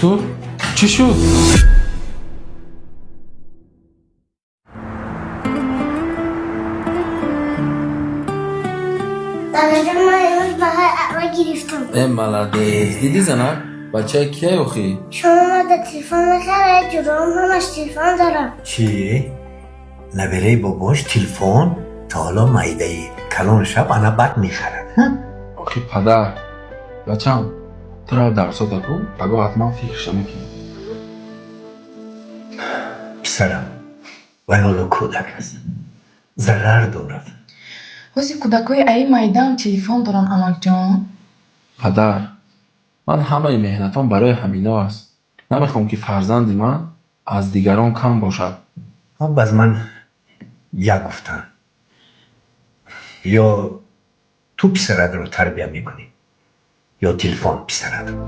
دکتر چی شد؟ داداجم من امروز بهار اول گرفتم. ملده دیدی زنک؟ بچه کیه اخی؟ شما ماده تلفن نخره جرام همش تلفن دارم. چی؟ نبره باباش تلفن تا حالا مایده ای کلان شب انا بد میخرد. اخی پدر بچم ترا درسا دکو بگو حتما فکرش میکنی. پسرم ولی کودک است ضرر دارد. واسه کودکای ای مایدم تلفن دارن امک جان. پدر من همه مهنتم برای همینا است. نمیخوام که فرزند من از دیگران کم باشد. هم باز من یک گفتن یا تو پسرت رو تربیه میکنی یا تلفن پسرت رو.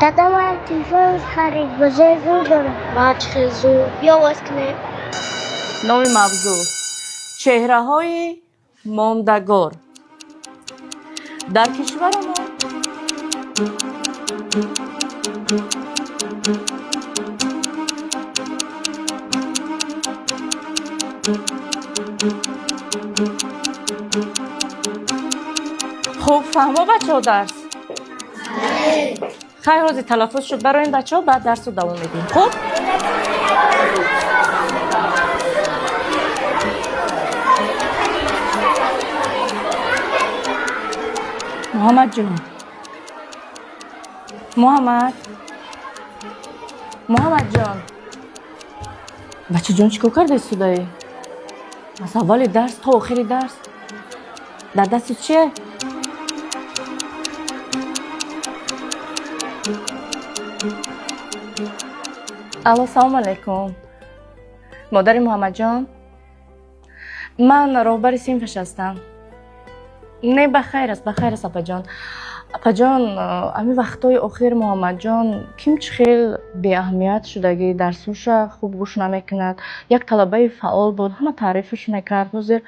دادا من تلفن خرید بازه زور دارم. بچه زور بیا باز کنه. نام موضوع چهره‌های ماندگار در کشور ما خوب فهمو بچه ها درس خیلی روزی تلفظ شد برای این بچه ها بعد درس رو دوام میدیم. خب محمد جان محمد جان بچه جان چیکار کرده سودایی؟ از اول درس تا آخر درس در دست چیه؟ الو سلام علیکم مادر محمد جان من راهبر صنفش هستم. نه بخیر است اپا جان. اپا جان امی وقتای آخر محمد جان کمچ خیل بی اهمیت شدگی درسوش خوب گوش نمیکند. یک طلبه فعال بود همه تعریفش میکرد وزیر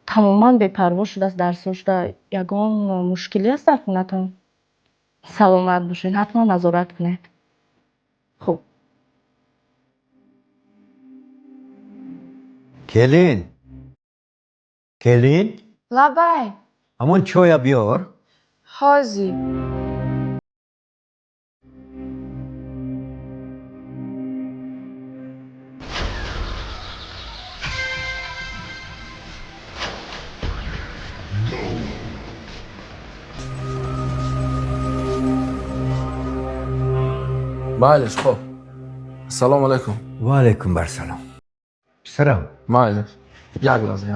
تماما بی‌پروا شده از درسوش ده. یگان مشکلی است در خونتون. سلامت باشین حتما نظارت کنید. خوب کلین لبای همون چویا بیار. حاضی بایلش خب السلام علیکم. و علیکم برسلام. پسرم بایلش یک لحظه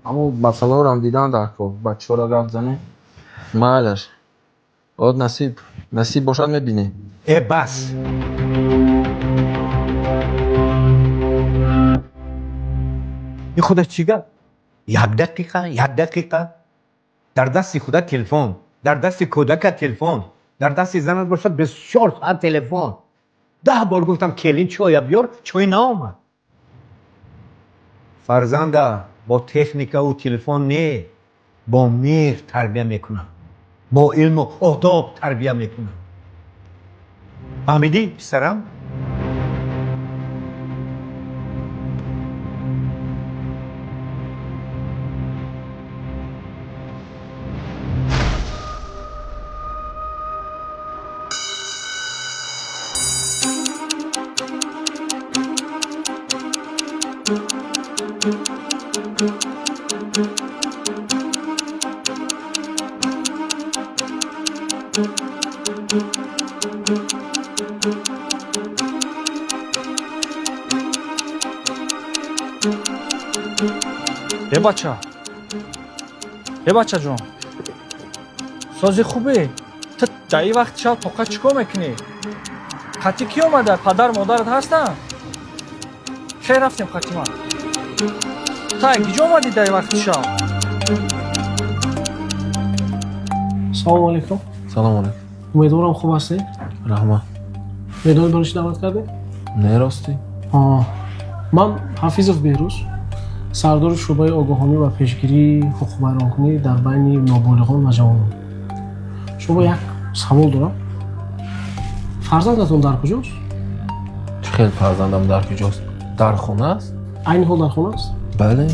اما مسئله رو هم دیدن در کار بچه ها را گفت زنه مالش باید نصیب باشد میبینی. بس این خودت چی گفت؟ یک دقیقه در دست خودت تلفن، در دست کودک تلفن، در دست زنت باشد 24 ساعت تلفن. 10 بار گفتم کلین چویا بیار چوی نامد. فرزنده با تکنیک و تلفن نه با مهر تربیه میکنم با علم و آداب تربیه میکنم. فهمیدی پسرم؟ بچه جون سازی خوبه تو در این وقت شب تا چیکار میکنی؟ خطی کی اومده؟ پدر مادرت هستن؟ خیر رفتیم خطی من تا اگه اومدی در این وقت شب؟ سلام علیکم. سلام علیکم. امیدوارم خوب هستی. رحمت. مدال دانش دعوت کرده؟ نه راستی؟ من حفیظов بهروز، سردار شعبه آگاهانی و پیشگیری حقوق بیانکنی در بین نابالغان و جوانان. شما یک سوال دارم. فرزندتون در کجاست؟ خیلی فرزندم در کجاست؟ در خونه است؟ این حال در خونه است؟ بله.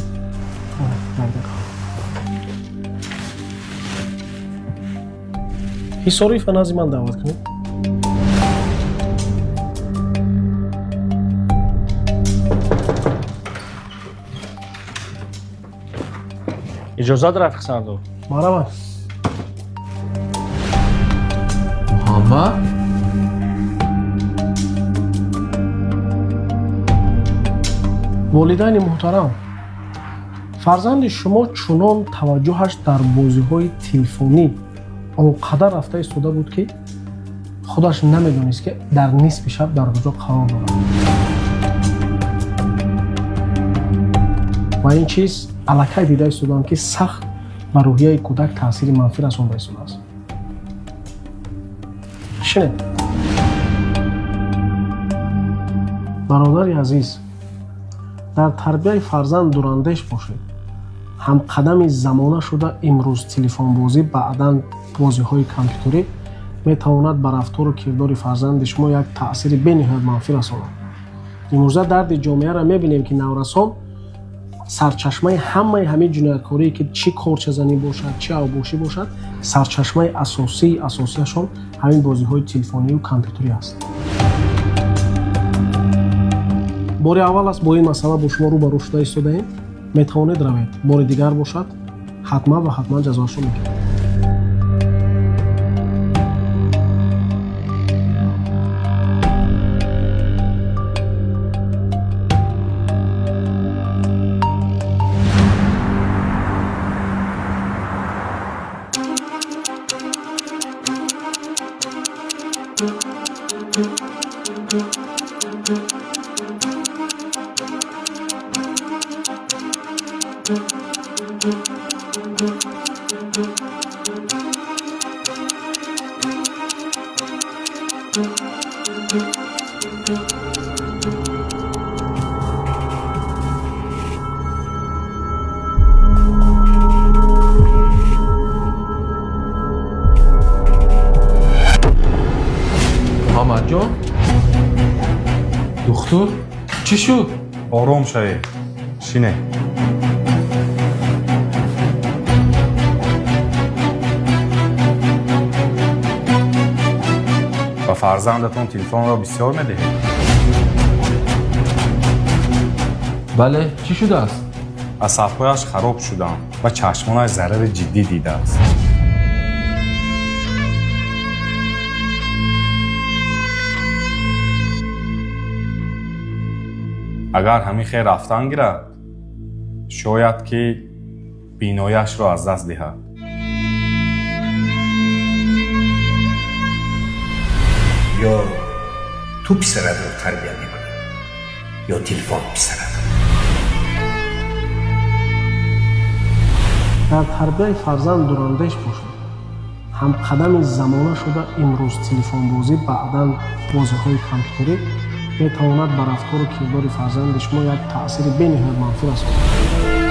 حساری فنازی من دعوت کنید. اجازت رفیق سردار. مرحبا. محمد؟ والدین محترم، فرزند شما چنان توجهش در بازی‌های تلفنی آنقدر رفته ایستاده بود که خودش نمیدونست که در نصف شب در کجا قرار دارد. و این چیز الکی دیده ایستادم که سخت بر روحیه کودک تاثیر منفی رسانده ایستاده است. شنید برادر عزیز، در تربیت فرزند دوراندیش باشید. هم قدم زمانه شده امروز تلفن بازی بعداً بازی های کامپیوتری میتواند بر رفتار و کردار فرزند شما یک تأثیر بین‌نهایت منفی رساند. امروزه در جامعه را میبینیم که نورسان سرچشمه همین جنایتکاری که چی کارچزنی باشد چی اوباشی باشد، سرچشمه اساسیشان همین بازی های تلفنی و کامپیوتری است. بار اول است با این مسئله با شما روبرو شده ایستاده ایم. میتوانید روید. بار دیگر باشد حتما جزاش رو میگیرید. محمد جان؟ دختر؟ چی شد؟ آروم شوید. شینه. و فرزندتون تلفن را بسیار میدهید. بله، چی شده است؟ عصب‌هایش خراب شدند و چشمانش ضرر جدی دیده است. اگر همین خیر رفتن گیرد، شاید که بینایش را از دست دهد. یا تو پسرت رو تربیت میکنی یا تلفن پسرت. در تربیت فرزند دوراندیش باشید. هم قدم زمانه شده امروز تلفن بازی بعداً بازی های کامپیوتری میتواند بر رفتار و کردار فرزند شما یک تأثیر بین‌نهایت منفی رساند.